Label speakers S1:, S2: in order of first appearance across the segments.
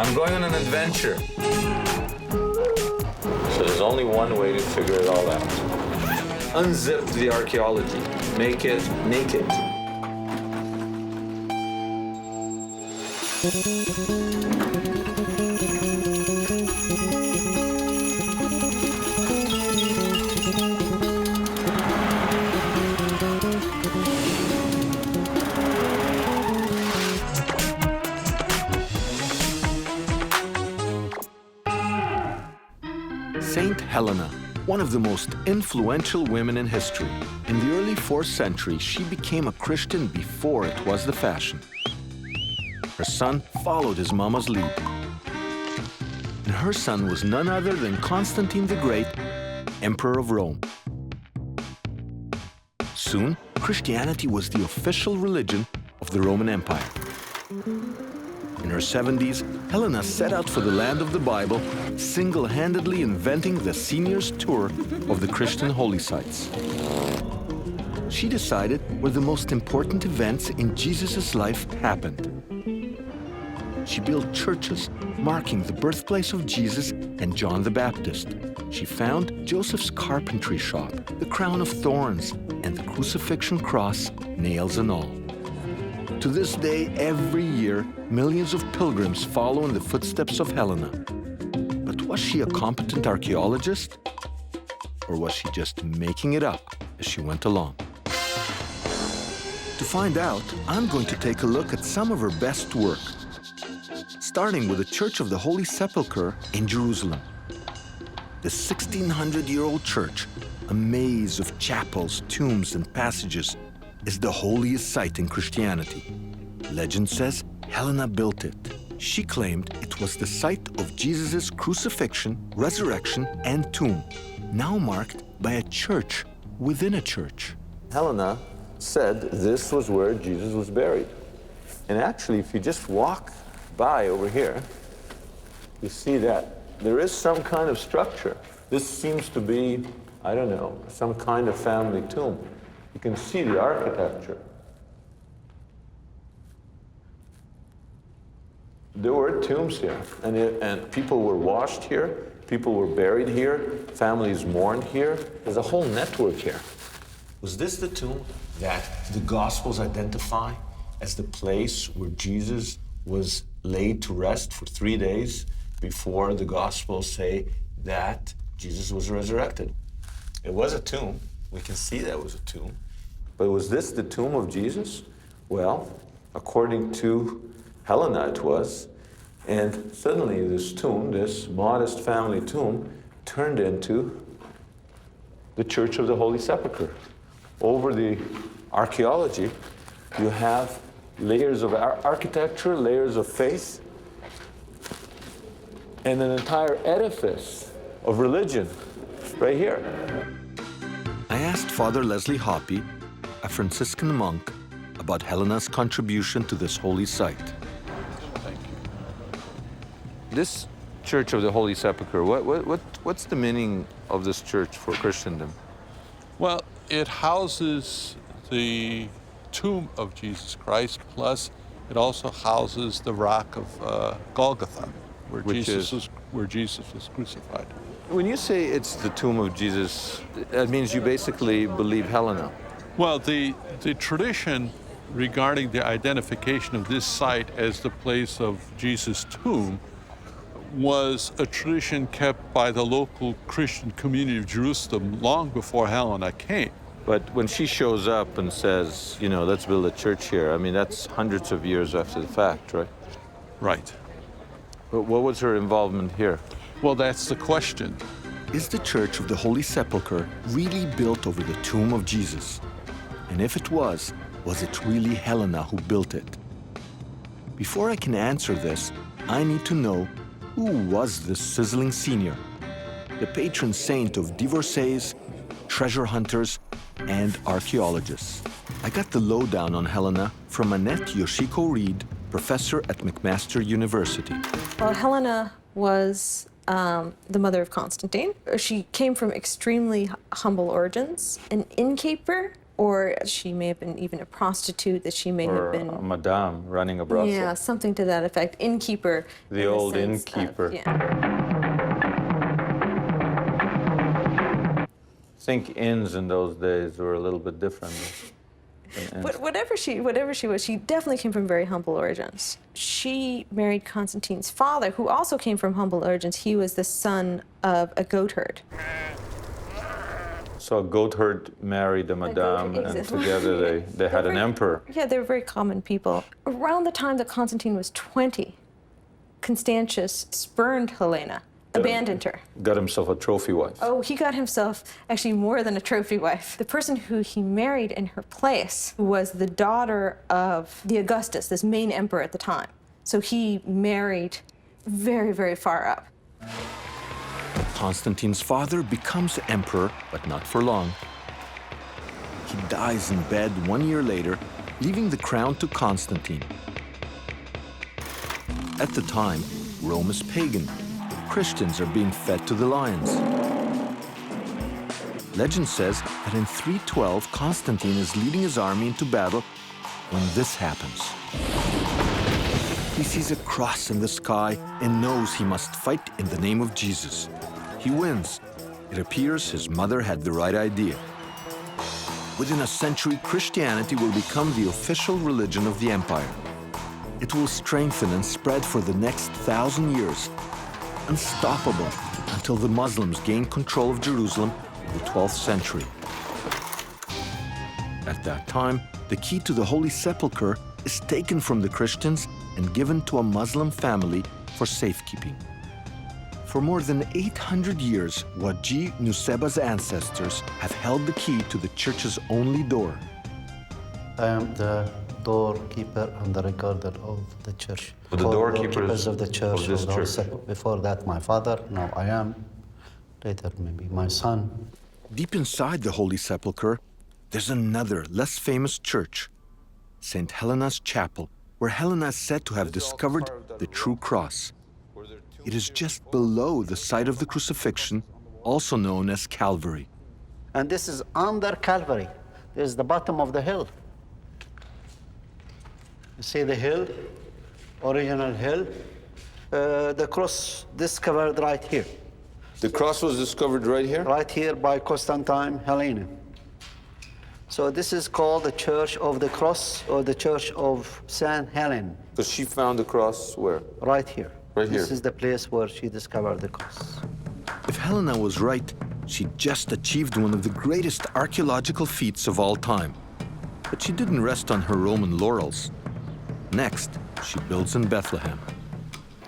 S1: I'm going on an adventure. So there's only one way to figure it all out. Unzip the archaeology. Make it naked.
S2: Saint Helena, one of the most influential women in history. In the early 4th century, she became a Christian before it was the fashion. Her son followed his mama's lead. And her son was none other than Constantine the Great, Emperor of Rome. Soon, Christianity was the official religion of the Roman Empire. In her 70s, Helena set out for the land of the Bible, single-handedly inventing the seniors' tour of the Christian holy sites. She decided where the most important events in Jesus' life happened. She built churches marking the birthplace of Jesus and John the Baptist. She found Joseph's carpentry shop, the crown of thorns, and the crucifixion cross, nails and all. To this day, every year, millions of pilgrims follow in the footsteps of Helena. But was she a competent archaeologist? Or was she just making it up as she went along? To find out, I'm going to take a look at some of her best work, starting with the Church of the Holy Sepulchre in Jerusalem. The 1,600-year-old church, a maze of chapels, tombs, and passages, is the holiest site in Christianity. Legend says Helena built it. She claimed it was the site of Jesus' crucifixion, resurrection, and tomb, now marked by a church within a church.
S1: Helena said this was where Jesus was buried. And actually, if you just walk by over here, you see that there is some kind of structure. This seems to be, I don't know, some kind of family tomb. You can see the architecture. There were tombs here, and people were washed here, people were buried here, families mourned here. There's a whole network here. Was this the tomb that the Gospels identify as the place where Jesus was laid to rest for 3 days before the Gospels say that Jesus was resurrected? It was a tomb. We can see that it was a tomb. But was this the tomb of Jesus? Well, according to Helena, it was. And suddenly this tomb, this modest family tomb, turned into the Church of the Holy Sepulchre. Over the archaeology, you have layers of architecture, layers of faith, and an entire edifice of religion right here.
S2: I asked Father Leslie Hoppy, a Franciscan monk, about Helena's contribution to this holy site.
S1: Thank you. This Church of the Holy Sepulchre, what's the meaning of this church for Christendom?
S3: Well, it houses the tomb of Jesus Christ, plus it also houses the rock of Golgotha, where Jesus was crucified.
S1: When you say it's the tomb of Jesus, that means you basically believe Helena.
S3: Well, the tradition regarding the identification of this site as the place of Jesus' tomb was a tradition kept by the local Christian community of Jerusalem long before Helena came.
S1: But when she shows up and says, you know, let's build a church here, I mean, that's hundreds of years after the fact, right?
S3: Right.
S1: But what was her involvement here?
S3: Well, that's the question.
S2: Is the Church of the Holy Sepulchre really built over the tomb of Jesus? And if it was it really Helena who built it? Before I can answer this, I need to know who was this sizzling senior, the patron saint of divorcees, treasure hunters, and archaeologists. I got the lowdown on Helena from Annette Yoshiko Reed, professor at McMaster University.
S4: Well, Helena was the mother of Constantine. She came from extremely humble origins, an innkeeper or she may have been even a prostitute, that she may have
S1: Or
S4: been...
S1: a madame running a brothel.
S4: Yeah, something to that effect. Innkeeper.
S1: The
S4: in
S1: old
S4: sense
S1: innkeeper.
S4: Of, yeah.
S1: I think inns in those days were a little bit different.
S4: But whatever she was, she definitely came from very humble origins. She married Constantine's father, who also came from humble origins. He was the son of a goatherd.
S1: So a goatherd married a madame, and together they had an emperor.
S4: Yeah, they were very common people. Around the time that Constantine was 20, Constantius spurned Helena, abandoned her.
S1: Got himself a trophy wife.
S4: Oh, he got himself actually more than a trophy wife. The person who he married in her place was the daughter of the Augustus, this main emperor at the time. So he married very, very far up.
S2: Constantine's father becomes emperor, but not for long. He dies in bed 1 year later, leaving the crown to Constantine. At the time, Rome is pagan. Christians are being fed to the lions. Legend says that in 312, Constantine is leading his army into battle when this happens. He sees a cross in the sky and knows he must fight in the name of Jesus. He wins. It appears his mother had the right idea. Within a century, Christianity will become the official religion of the empire. It will strengthen and spread for the next 1,000 years, unstoppable until the Muslims gain control of Jerusalem in the 12th century. At that time, the key to the Holy Sepulchre is taken from the Christians and given to a Muslim family for safekeeping. For more than 800 years, Waji Nuseba's ancestors have held the key to the church's only door.
S5: I am the doorkeeper and the recorder of the church.
S1: The doorkeepers
S5: of the church.
S1: of this church.
S5: Before that, my father, now I am. Later, maybe my son.
S2: Deep inside the Holy Sepulchre, there's another, less famous church, Saint Helena's Chapel, where Helena is said to have discovered the true cross. It is just below the site of the crucifixion, also known as Calvary.
S5: And this is under Calvary. This is the bottom of the hill. You see the hill, original hill. The cross discovered right here.
S1: The cross was discovered right here?
S5: Right here by Constantine Helena. So this is called the Church of the Cross, or the Church of Saint Helena.
S1: Because she found the cross where?
S5: Right here.
S1: Right here.
S5: This is the place where she discovered the cross.
S2: If Helena was right, she just achieved one of the greatest archaeological feats of all time. But she didn't rest on her Roman laurels. Next, she builds in Bethlehem.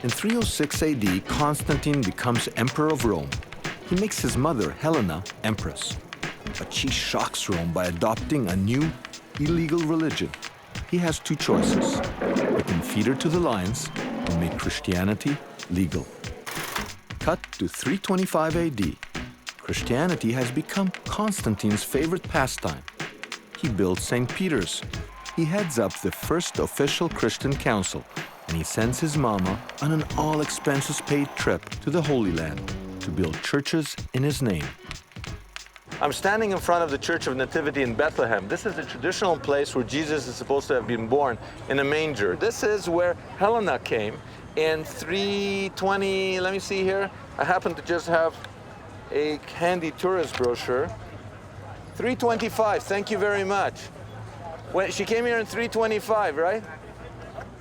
S2: In 306 AD, Constantine becomes emperor of Rome. He makes his mother, Helena, empress. But she shocks Rome by adopting a new, illegal religion. He has two choices. He can feed her to the lions or make Christianity legal. Cut to 325 AD. Christianity has become Constantine's favorite pastime. He builds St. Peter's. He heads up the first official Christian council, and he sends his mama on an all-expenses-paid trip to the Holy Land to build churches in his name.
S1: I'm standing in front of the Church of Nativity in Bethlehem. This is the traditional place where Jesus is supposed to have been born, in a manger. This is where Helena came in 320, let me see here. I happen to just have a handy tourist brochure. 325, thank you very much. She came here in 325, right?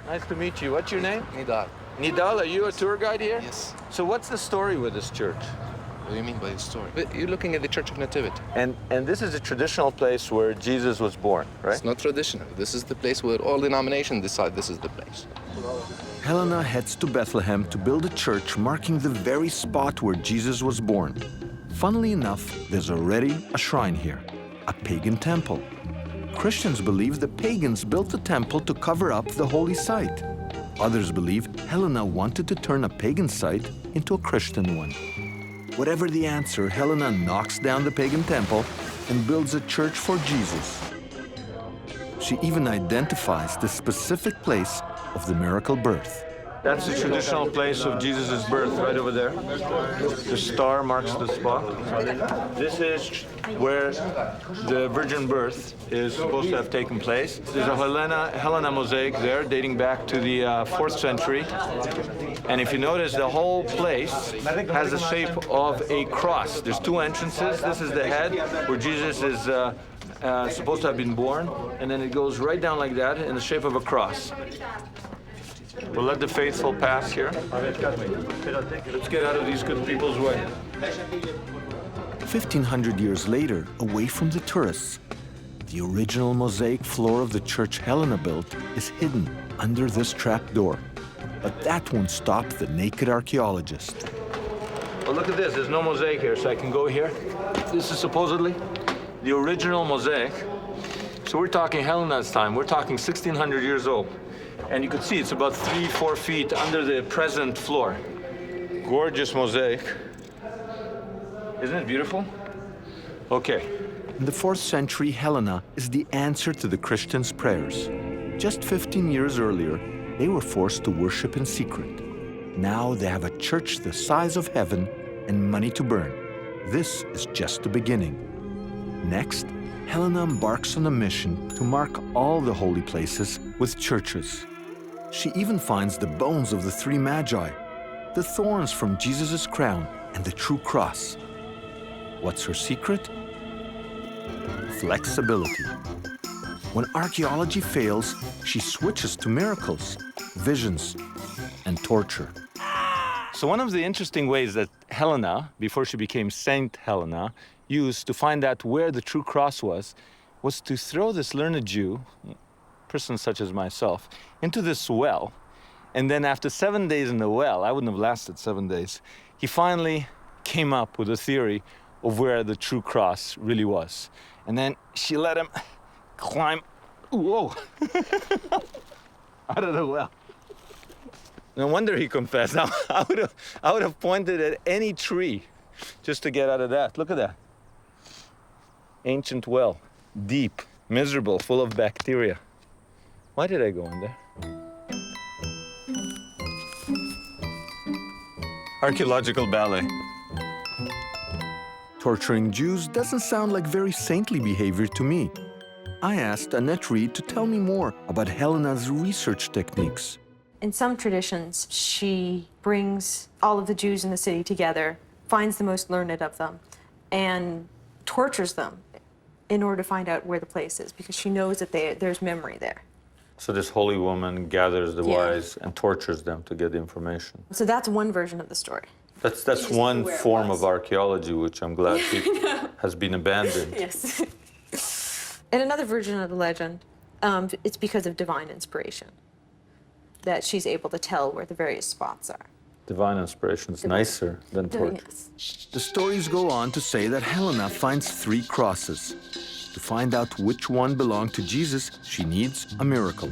S1: Nice to meet you. What's your name?
S6: Nidal.
S1: Nidal, are you a tour guide here?
S6: Yes.
S1: So what's the story with this church?
S6: What do you mean by the story? But you're looking at the Church of Nativity.
S1: And this is a traditional place where Jesus was born, right?
S6: It's not traditional. This is the place where all denominations decide this is the place.
S2: Helena heads to Bethlehem to build a church marking the very spot where Jesus was born. Funnily enough, there's already a shrine here, a pagan temple. Christians believe the pagans built the temple to cover up the holy site. Others believe Helena wanted to turn a pagan site into a Christian one. Whatever the answer, Helena knocks down the pagan temple and builds a church for Jesus. She even identifies the specific place of the miracle birth.
S1: That's the traditional place of Jesus' birth, right over there. The star marks the spot. This is where the virgin birth is supposed to have taken place. There's a Helena mosaic there dating back to the 4th century. And if you notice, the whole place has the shape of a cross. There's 2 entrances. This is the head where Jesus is supposed to have been born. And then it goes right down like that in the shape of a cross. We'll let the faithful pass here. Let's get out of these good people's way.
S2: 1,500 years later, away from the tourists, the original mosaic floor of the church Helena built is hidden under this trapdoor. But that won't stop the naked archaeologist.
S1: Well, look at this. There's no mosaic here, so I can go here. This is supposedly the original mosaic. So we're talking Helena's time. We're talking 1,600 years old. And you can see it's about 3-4 feet under the present floor. Gorgeous mosaic. Isn't it beautiful? Okay.
S2: In the 4th century, Helena is the answer to the Christians' prayers. Just 15 years earlier, they were forced to worship in secret. Now they have a church the size of heaven and money to burn. This is just the beginning. Next, Helena embarks on a mission to mark all the holy places with churches. She even finds the bones of the 3 magi, the thorns from Jesus' crown, and the true cross. What's her secret? Flexibility. When archaeology fails, she switches to miracles, visions, and torture.
S1: So one of the interesting ways that Helena, before she became Saint Helena, used to find out where the true cross was to throw this learned Jew, person such as myself, into this well. And then after 7 days in the well, I wouldn't have lasted 7 days, he finally came up with a theory of where the true cross really was. And then she let him climb, whoa, out of the well. No wonder he confessed. I would have pointed at any tree just to get out of that. Look at that. Ancient well, deep, miserable, full of bacteria. Why did I go in there? Archaeological ballet.
S2: Torturing Jews doesn't sound like very saintly behavior to me. I asked Annette to tell me more about Helena's research techniques.
S4: In some traditions, she brings all of the Jews in the city together, finds the most learned of them, and tortures them in order to find out where the place is, because she knows that there's memory there.
S1: So this holy woman gathers the wise and tortures them to get the information.
S4: So that's one version of the story.
S1: That's one form of archaeology, which I'm glad has been abandoned.
S4: Yes. In another version of the legend, it's because of divine inspiration that she's able to tell where the various spots are.
S1: Divine inspiration is nicer than torture.
S4: Yes.
S2: The stories go on to say that Helena finds 3 crosses. To find out which one belonged to Jesus, she needs a miracle.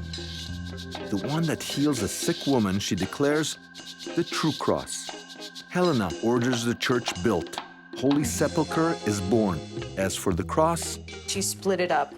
S2: The one that heals a sick woman, she declares the true cross. Helena orders the church built. Holy Sepulchre is born. As for the cross,
S4: She split it up.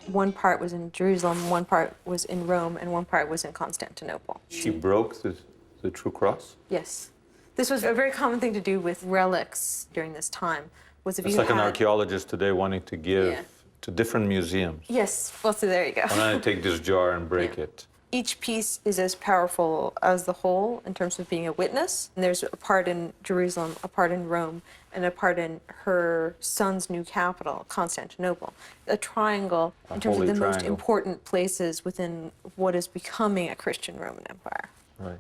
S4: One part was in Jerusalem, one part was in Rome, and one part was in Constantinople.
S1: She broke the true cross?
S4: Yes. This was a very common thing to do with relics during this time. Was if
S1: It's
S4: you
S1: like an archaeologist today wanting to give to different museums.
S4: Yes, well, so there you go.
S1: Why don't I take this jar and break it?
S4: Each piece is as powerful as the whole in terms of being a witness. And there's a part in Jerusalem, a part in Rome, and a part in her son's new capital, Constantinople. A triangle in terms of the most important places within what is becoming a Christian Roman Empire.
S1: Right.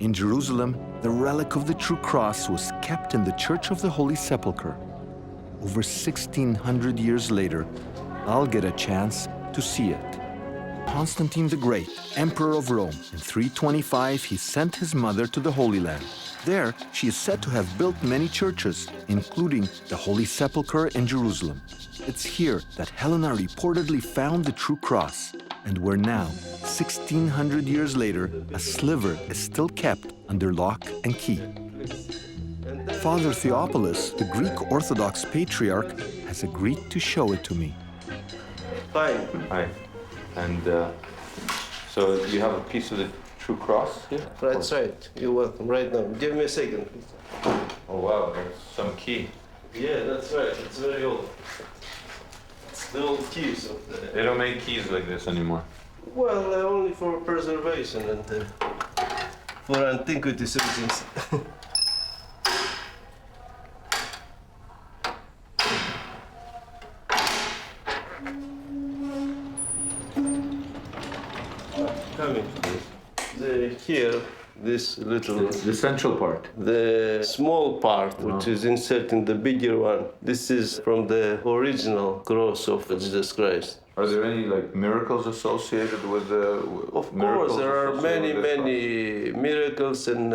S2: in Jerusalem, the relic of the true cross was kept in the Church of the Holy Sepulchre. Over 1,600 years later, I'll get a chance to see it. Constantine the Great, Emperor of Rome, in 325 he sent his mother to the Holy Land. There, she is said to have built many churches, including the Holy Sepulchre in Jerusalem. It's here that Helena reportedly found the true cross, and where now, 1,600 years later, a sliver is still kept under lock and key. Father Theophilos, the Greek Orthodox Patriarch, has agreed to show it to me.
S1: Hi. Hi. And so you have a piece of the true cross here?
S7: Right. You're welcome. Right now. Give me a second, please.
S1: Oh wow, there's some key.
S7: Yeah, that's right. It's very old. It's the old keys of the...
S1: They don't make keys like this anymore.
S7: Well, only for preservation and for antiquities reasons. Come in, please. Here, this little...
S1: The central part.
S7: The small part, which is inserted in the bigger one, this is from the original cross of Jesus Christ.
S1: Are there any like miracles associated with the?
S7: Of course, there are many miracles and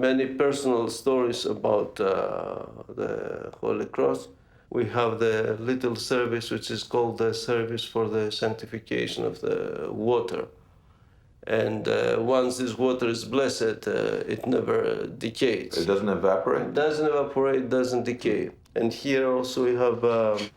S7: many personal stories about the Holy Cross. We have the little service which is called the service for the sanctification of the water. And once this water is blessed, it never decays.
S1: It doesn't evaporate?
S7: It doesn't evaporate, doesn't decay. And here also we have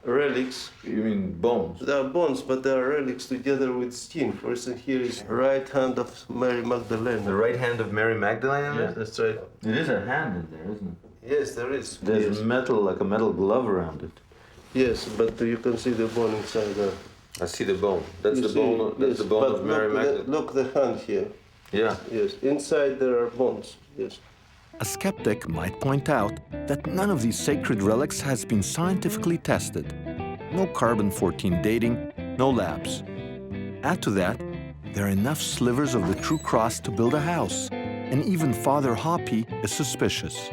S7: relics.
S1: You mean bones?
S7: They are bones, but they are relics together with skin. For instance, here is right hand of Mary Magdalene.
S1: The right hand of Mary Magdalene?
S7: Yes, that's right.
S1: It is a hand in there, isn't it?
S7: Yes, there is.
S1: There's
S7: yes.
S1: metal, like a metal glove around it.
S7: Yes, but you can see the bone inside there.
S1: I see the bone. That's
S7: You
S1: the
S7: see,
S1: bone. That's
S7: yes,
S1: the bone
S7: but
S1: of Mary Magdalene.
S7: Look the hand here.
S1: Yeah.
S7: Yes, inside there are bones. Yes.
S2: A skeptic might point out that none of these sacred relics has been scientifically tested. No carbon-14 dating, no labs. Add to that, there are enough slivers of the true cross to build a house, and even Father Hoppy is suspicious.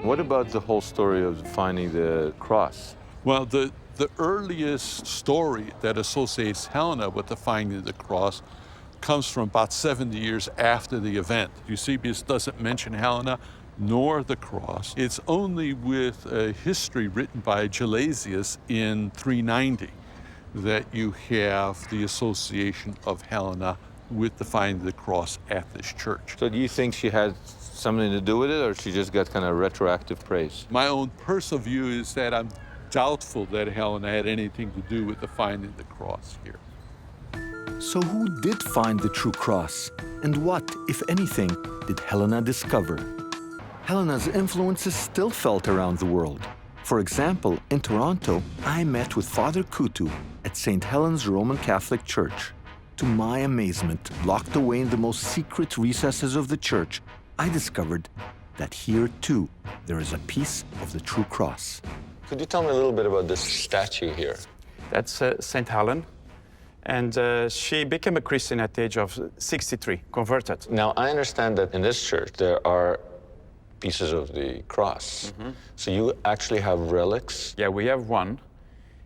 S1: What about the whole story of finding the cross?
S3: Well, the earliest story that associates Helena with the finding of the cross comes from about 70 years after the event. Eusebius doesn't mention Helena nor the cross. It's only with a history written by Gelasius in 390 that you have the association of Helena with the finding of the cross at this church.
S1: So do you think she had something to do with it, or she just got kind of retroactive praise?
S3: My own personal view is that I'm doubtful that Helena had anything to do with the finding of the cross here.
S2: So who did find the true cross? And what, if anything, did Helena discover? Helena's influence is still felt around the world. For example, in Toronto, I met with Father Kutu at St. Helen's Roman Catholic Church. To my amazement, locked away in the most secret recesses of the church, I discovered that here, too, there is a piece of the true cross.
S1: Could you tell me a little bit about this statue here?
S8: That's Saint Helen. And she became a Christian at the age of 63, converted.
S1: Now, I understand that in this church there are pieces of the cross. Mm-hmm. So you actually have relics?
S8: Yeah, we have one.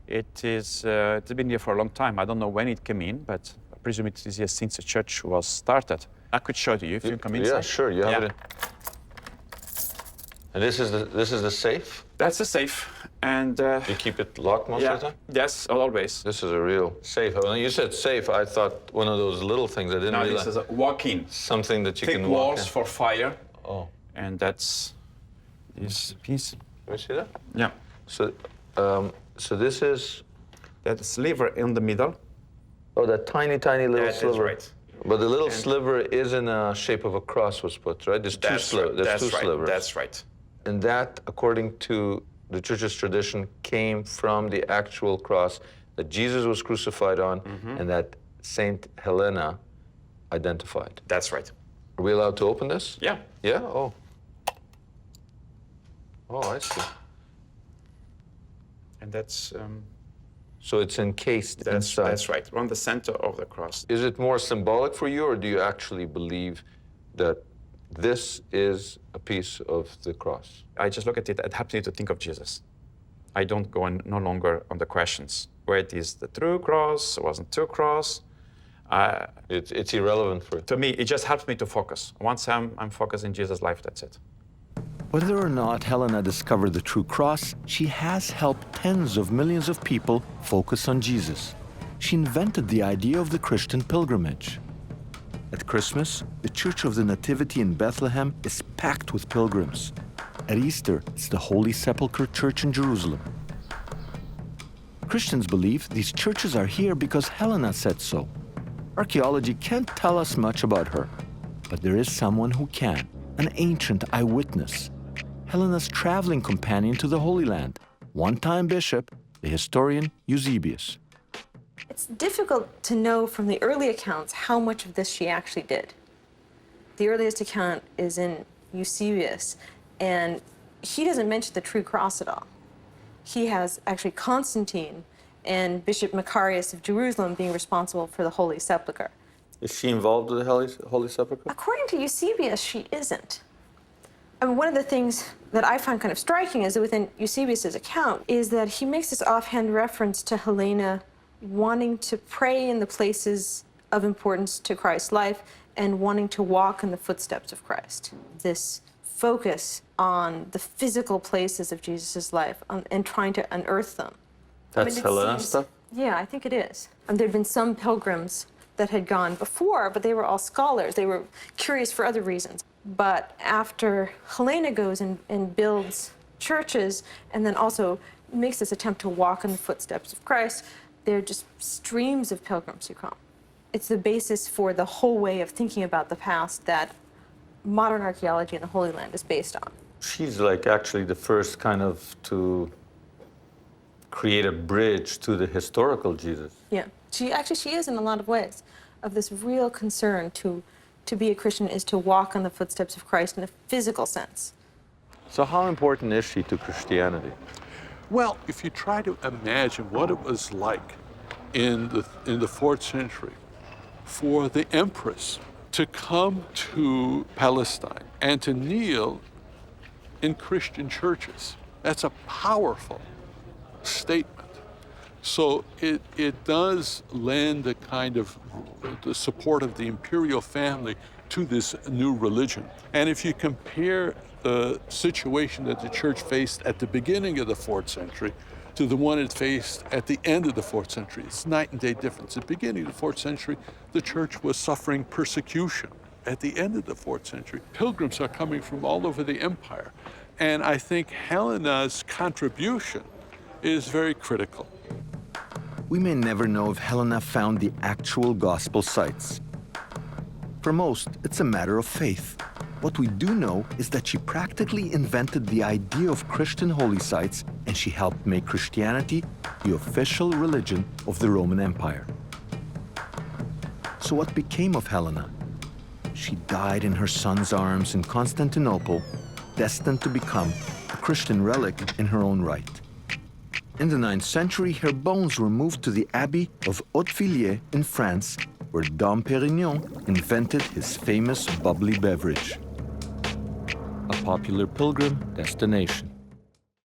S8: It's been here for a long time. I don't know when it came in, but I presume it is here since the church was started. I could show it to you if you come inside.
S1: Yeah, sure. You have it. And this is the safe?
S8: That's the safe. And
S1: you keep it locked most of the time?
S8: Yes, always.
S1: This is a real safe. When you said safe, I thought one of those little things. I didn't realize.
S8: This is a walk-in.
S1: Something that you
S8: Thick
S1: can walk
S8: walls
S1: in.
S8: for fire.
S1: Oh.
S8: And that's this piece.
S1: Can we see that?
S8: Yeah.
S1: So this is...
S8: That sliver in the middle.
S1: Oh, that tiny little sliver.
S8: That's right.
S1: But the little sliver is in a shape of a cross was put, right? There's two slivers.
S8: That's right.
S1: And that, according to the church's tradition, came from the actual cross that Jesus was crucified on, mm-hmm. and that Saint Helena identified.
S8: That's right.
S1: Are we allowed to open this?
S8: Yeah.
S1: Yeah? Oh. Oh, I see.
S8: And that's...
S1: So it's encased inside.
S8: That's right, on the center of the cross.
S1: Is it more symbolic for you, or do you actually believe that this is a piece of the cross?
S8: I just look at it, it helps me to think of Jesus. I don't go no longer on the questions. Where it is the true cross, it wasn't true cross.
S1: It's irrelevant for you.
S8: To me, it just helps me to focus. Once I'm focused in Jesus' life, that's it.
S2: Whether or not Helena discovered the true cross, she has helped tens of millions of people focus on Jesus. She invented the idea of the Christian pilgrimage. At Christmas, the Church of the Nativity in Bethlehem is packed with pilgrims. At Easter, it's the Holy Sepulchre Church in Jerusalem. Christians believe these churches are here because Helena said so. Archaeology can't tell us much about her. But there is someone who can, an ancient eyewitness, Helena's traveling companion to the Holy Land, one-time bishop, the historian Eusebius.
S4: It's difficult to know from the early accounts how much of this she actually did. The earliest account is in Eusebius, and he doesn't mention the true cross at all. He has actually Constantine and Bishop Macarius of Jerusalem being responsible for the Holy Sepulchre.
S1: Is she involved with the Holy Sepulchre?
S4: According to Eusebius, she isn't. I mean, one of the things that I find kind of striking is that within Eusebius's account is that he makes this offhand reference to Helena wanting to pray in the places of importance to Christ's life and wanting to walk in the footsteps of Christ. This focus on the physical places of Jesus' life and trying to unearth them.
S1: That's Helena stuff?
S4: Yeah, I think it is. There'd been some pilgrims that had gone before, but they were all scholars. They were curious for other reasons. But after Helena goes and builds churches and then also makes this attempt to walk in the footsteps of Christ, there are just streams of pilgrims who come. It's the basis for the whole way of thinking about the past that modern archaeology in the Holy Land is based on.
S1: She's like actually the first kind of to create a bridge to the historical Jesus.
S4: Yeah, she is in a lot of ways, of this real concern to be a Christian is to walk on the footsteps of Christ in a physical sense.
S1: So how important is she to Christianity?
S3: Well, if you try to imagine what it was like in the 4th century for the empress to come to Palestine and to kneel in Christian churches, that's a powerful statement. So it does lend a kind of the support of the imperial family to this new religion. And if you compare the situation that the church faced at the beginning of the 4th century to the one it faced at the end of the 4th century, it's night and day difference. At the beginning of the 4th century, the church was suffering persecution. At the end of the 4th century, pilgrims are coming from all over the empire. And I think Helena's contribution is very critical.
S2: We may never know if Helena found the actual gospel sites. For most, it's a matter of faith. What we do know is that she practically invented the idea of Christian holy sites, and she helped make Christianity the official religion of the Roman Empire. So what became of Helena? She died in her son's arms in Constantinople, destined to become a Christian relic in her own right. In the 9th century, her bones were moved to the Abbey of Hautevillers in France, where Dom Pérignon invented his famous bubbly beverage, a popular pilgrim destination.